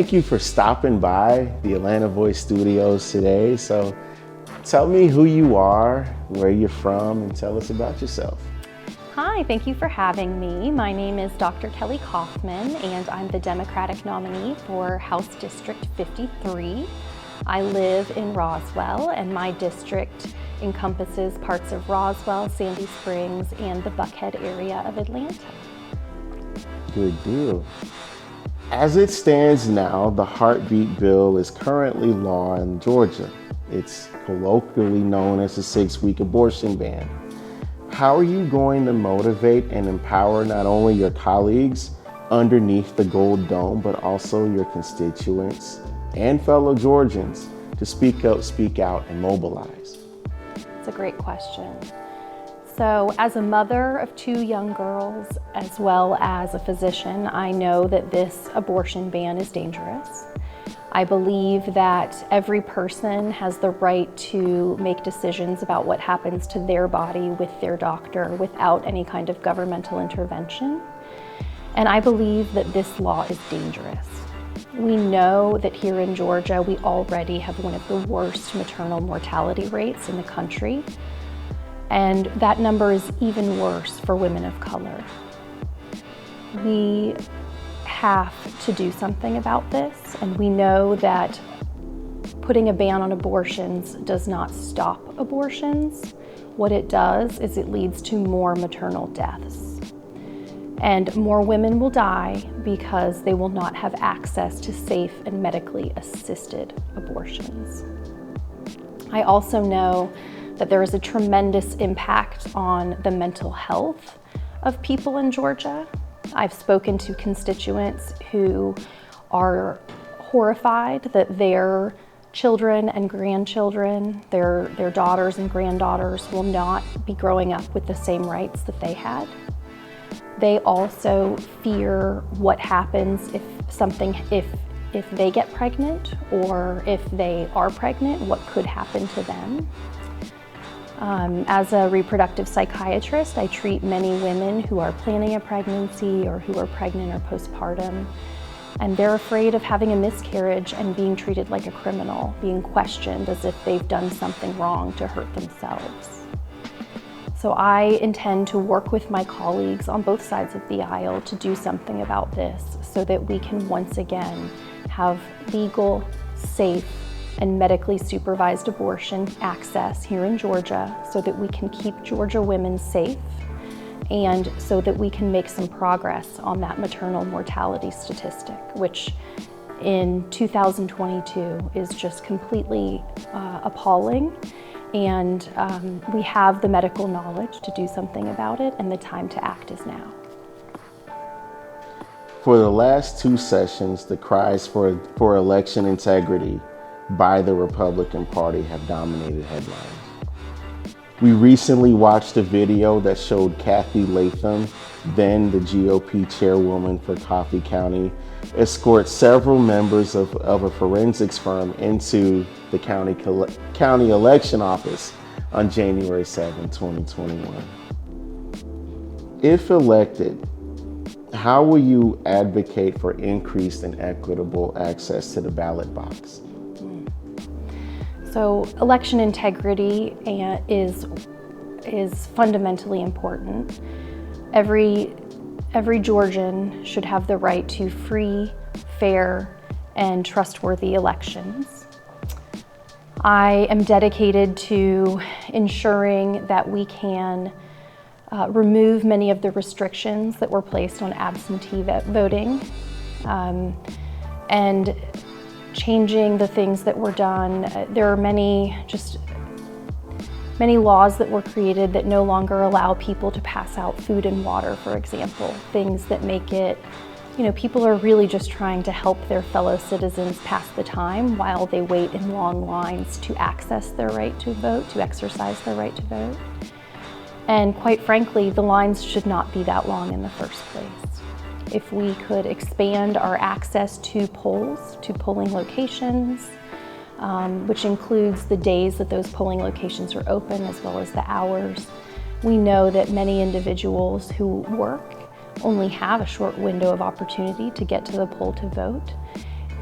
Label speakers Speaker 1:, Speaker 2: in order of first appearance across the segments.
Speaker 1: thank you for stopping by the Atlanta Voice Studios today. So tell me who you are, where you're from, and tell us about yourself.
Speaker 2: Hi, thank you for having me. My name is Dr. Kelly Coffman, and I'm the Democratic nominee for House District 53. I live in Roswell, and my district encompasses parts of Roswell, Sandy Springs, and the Buckhead area of Atlanta.
Speaker 1: Good deal. As it stands now, the heartbeat bill is currently law in Georgia. It's colloquially known as the 6-week abortion ban. How are you going to motivate and empower not only your colleagues underneath the Gold Dome, but also your constituents and fellow Georgians to speak up, speak out, and mobilize?
Speaker 2: It's a great question. So as a mother of 2 young girls, as well as a physician, I know that this abortion ban is dangerous. I believe that every person has the right to make decisions about what happens to their body with their doctor without any kind of governmental intervention. And I believe that this law is dangerous. We know that here in Georgia, we already have one of the worst maternal mortality rates in the country. And that number is even worse for women of color. We have to do something about this, and we know that putting a ban on abortions does not stop abortions. What it does is it leads to more maternal deaths. And more women will die because they will not have access to safe and medically assisted abortions. I also know that there is a tremendous impact on the mental health of people in Georgia. I've spoken to constituents who are horrified that their children and grandchildren, their daughters and granddaughters will not be growing up with the same rights that they had. They also fear what happens if they get pregnant, or if they are pregnant, what could happen to them. As a reproductive psychiatrist, I treat many women who are planning a pregnancy or who are pregnant or postpartum, and they're afraid of having a miscarriage and being treated like a criminal, being questioned as if they've done something wrong to hurt themselves. So I intend to work with my colleagues on both sides of the aisle to do something about this so that we can once again have legal, safe, and medically supervised abortion access here in Georgia so that we can keep Georgia women safe and so that we can make some progress on that maternal mortality statistic, which in 2022 is just completely appalling. And we have the medical knowledge to do something about it, and the time to act is now.
Speaker 1: For the last 2 sessions, the cries for election integrity by the Republican Party have dominated headlines. We recently watched a video that showed Kathy Latham, then the GOP chairwoman for Coffee County, escort several members of a forensics firm into the county election office on January 7, 2021. If elected, how will you advocate for increased and equitable access to the ballot box?
Speaker 2: So election integrity is fundamentally important. Every Georgian should have the right to free, fair, and trustworthy elections. I am dedicated to ensuring that we can remove many of the restrictions that were placed on absentee voting and changing the things that were done. There are many laws that were created that no longer allow people to pass out food and water, for example, things that make it, people are really just trying to help their fellow citizens pass the time while they wait in long lines to access their right to vote, to exercise their right to vote. And quite frankly, the lines should not be that long in the first place. If we could expand our access to polls, to polling locations, which includes the days that those polling locations are open as well as the hours. We know that many individuals who work only have a short window of opportunity to get to the poll to vote.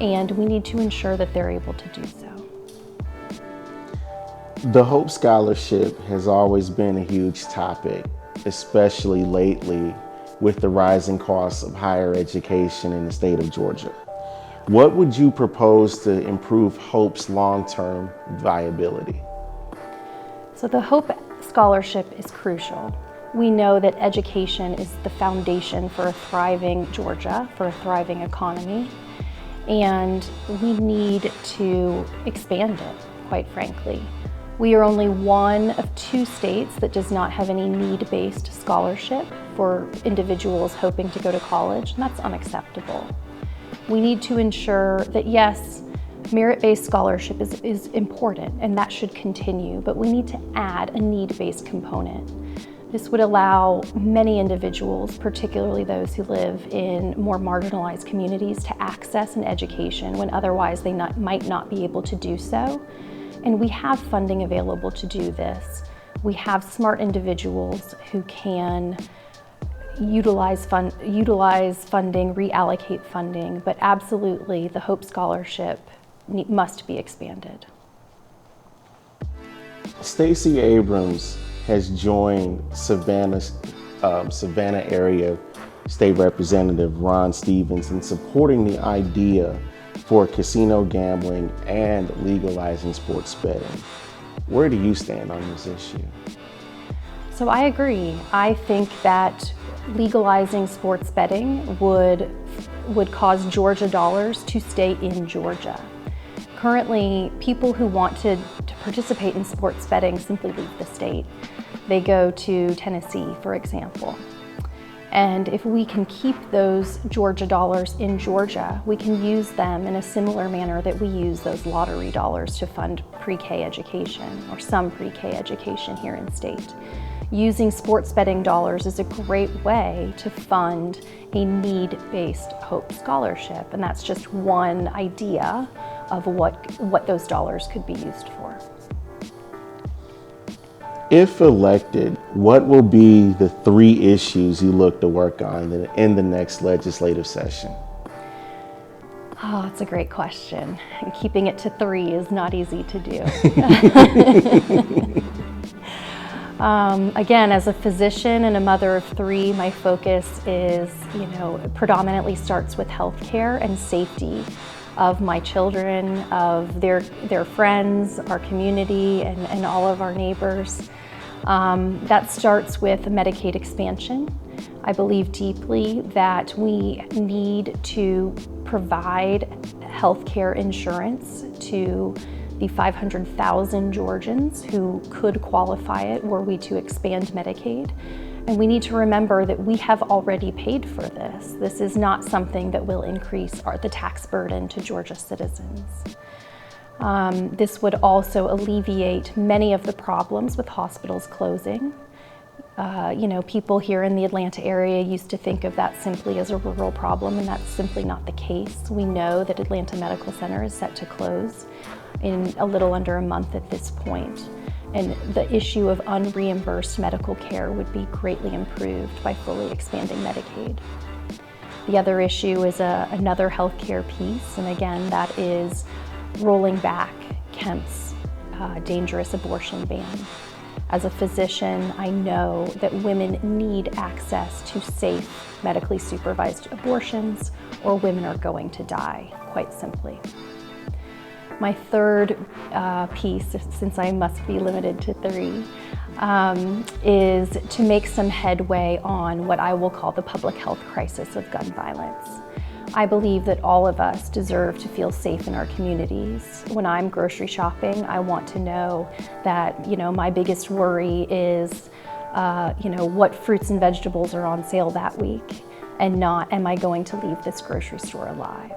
Speaker 2: and we need to ensure that they're able to do so.
Speaker 1: The Hope Scholarship has always been a huge topic, especially lately with the rising costs of higher education in the state of Georgia. What would you propose to improve Hope's long-term viability?
Speaker 2: So the Hope Scholarship is crucial. We know that education is the foundation for a thriving Georgia, for a thriving economy, and we need to expand it, quite frankly. We are only one of 2 states that does not have any need-based scholarship for individuals hoping to go to college, and that's unacceptable. We need to ensure that, yes, merit-based scholarship is important and that should continue, but we need to add a need-based component. This would allow many individuals, particularly those who live in more marginalized communities, to access an education when otherwise they might not be able to do so. And we have funding available to do this. We have smart individuals who can utilize funding, reallocate funding, but absolutely the Hope Scholarship must be expanded.
Speaker 1: Stacey Abrams has joined Savannah area State Representative Ron Stevens in supporting the idea for casino gambling and legalizing sports betting. Where do you stand on this issue?
Speaker 2: So I agree. I think that legalizing sports betting would cause Georgia dollars to stay in Georgia. Currently, people who want to participate in sports betting simply leave the state. They go to Tennessee, for example. And if we can keep those Georgia dollars in Georgia, we can use them in a similar manner that we use those lottery dollars to fund pre-K education or some pre-K education here in state. Using sports betting dollars is a great way to fund a need-based Hope Scholarship, and that's just one idea of what those dollars could be used for.
Speaker 1: If elected, what will be the 3 issues you look to work on in the next legislative session?
Speaker 2: Oh, that's a great question. And keeping it to 3 is not easy to do. Again, as a physician and a mother of 3, my focus is, predominantly starts with healthcare and safety of my children, of their friends, our community, and all of our neighbors. That starts with Medicaid expansion. I believe deeply that we need to provide healthcare insurance to the 500,000 Georgians who could qualify it were we to expand Medicaid. And we need to remember that we have already paid for this. This is not something that will increase the tax burden to Georgia citizens. This would also alleviate many of the problems with hospitals closing. People here in the Atlanta area used to think of that simply as a rural problem, and that's simply not the case. We know that Atlanta Medical Center is set to close in a little under a month at this point. And the issue of unreimbursed medical care would be greatly improved by fully expanding Medicaid. The other issue is another healthcare piece, and again, that is rolling back Kemp's dangerous abortion ban. As a physician, I know that women need access to safe, medically supervised abortions, or women are going to die, quite simply. My third piece, since I must be limited to 3, is to make some headway on what I will call the public health crisis of gun violence. I believe that all of us deserve to feel safe in our communities. When I'm grocery shopping, I want to know that, my biggest worry is, what fruits and vegetables are on sale that week, and not, am I going to leave this grocery store alive?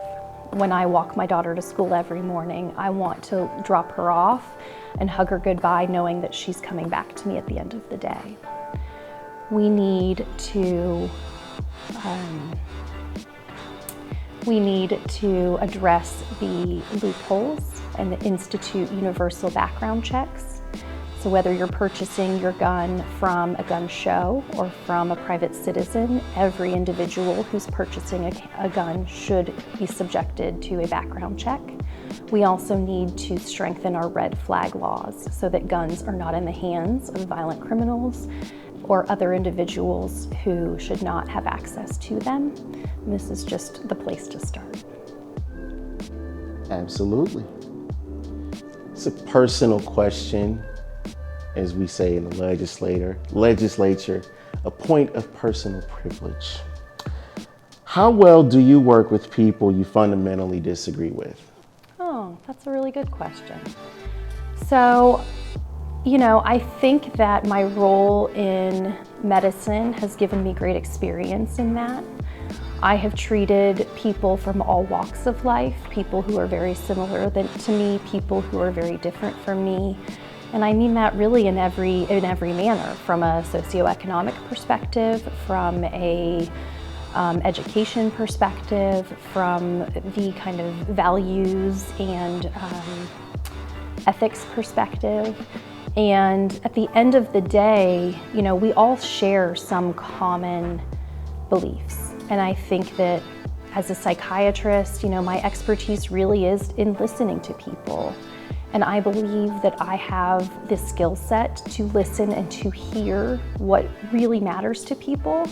Speaker 2: When I walk my daughter to school every morning, I want to drop her off and hug her goodbye, knowing that she's coming back to me at the end of the day. We need to address the loopholes and institute universal background checks So whether you're purchasing your gun from a gun show or from a private citizen, every individual who's purchasing a gun should be subjected to a background check. We also need to strengthen our red flag laws so that guns are not in the hands of violent criminals or other individuals who should not have access to them. And this is just the place to start.
Speaker 1: Absolutely. It's a personal question, as we say in the legislature, a point of personal privilege. How well do you work with people you fundamentally disagree with?
Speaker 2: Oh, that's a really good question. So, I think that my role in medicine has given me great experience in that. I have treated people from all walks of life, people who are very similar to me, people who are very different from me. And I mean that really in every manner, from a socioeconomic perspective, from a education perspective, from the kind of values and ethics perspective. And at the end of the day, we all share some common beliefs. And I think that as a psychiatrist, my expertise really is in listening to people. And I believe that I have this skill set to listen and to hear what really matters to people.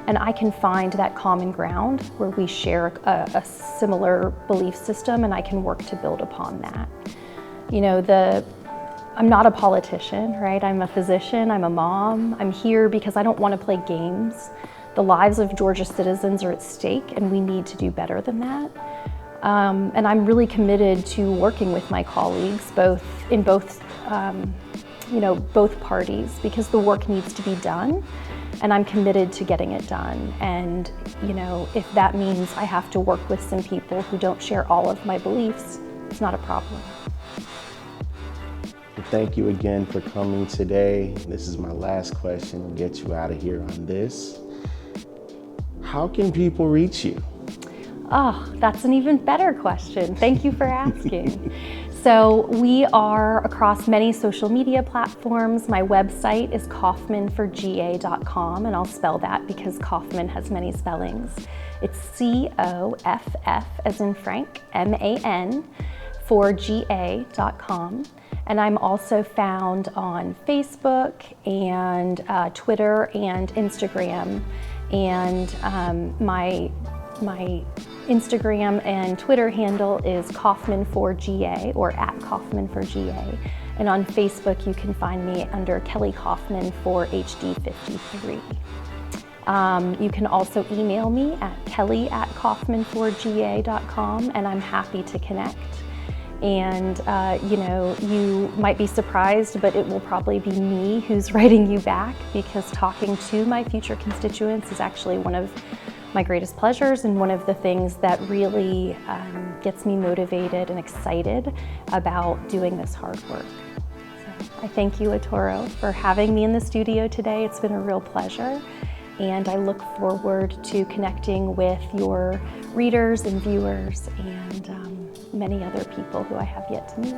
Speaker 2: And I can find that common ground where we share a similar belief system, and I can work to build upon that. I'm not a politician, right? I'm a physician, I'm a mom. I'm here because I don't want to play games. The lives of Georgia citizens are at stake, and we need to do better than that. And I'm really committed to working with my colleagues, both parties, because the work needs to be done, and I'm committed to getting it done. And if that means I have to work with some people who don't share all of my beliefs, it's not a problem.
Speaker 1: Thank you again for coming today. This is my last question. We'll get you out of here on this. How can people reach you?
Speaker 2: Oh, that's an even better question. Thank you for asking. So we are across many social media platforms. My website is coffmanforga.com, and I'll spell that because Coffman has many spellings. It's C-O-F-F as in Frank, M-A-N, for ga.com. And I'm also found on Facebook and Twitter and Instagram. And my Instagram and Twitter handle is Coffman4GA, or at Coffman4GA. And on Facebook, you can find me under Kelly Coffman for HD53. You can also email me at kelly@coffman4ga.com, and I'm happy to connect. And you might be surprised, but it will probably be me who's writing you back, because talking to my future constituents is actually one of my greatest pleasures and one of the things that really gets me motivated and excited about doing this hard work. So I thank you, Arturo, for having me in the studio today. It's been a real pleasure, and I look forward to connecting with your readers and viewers and many other people who I have yet to meet.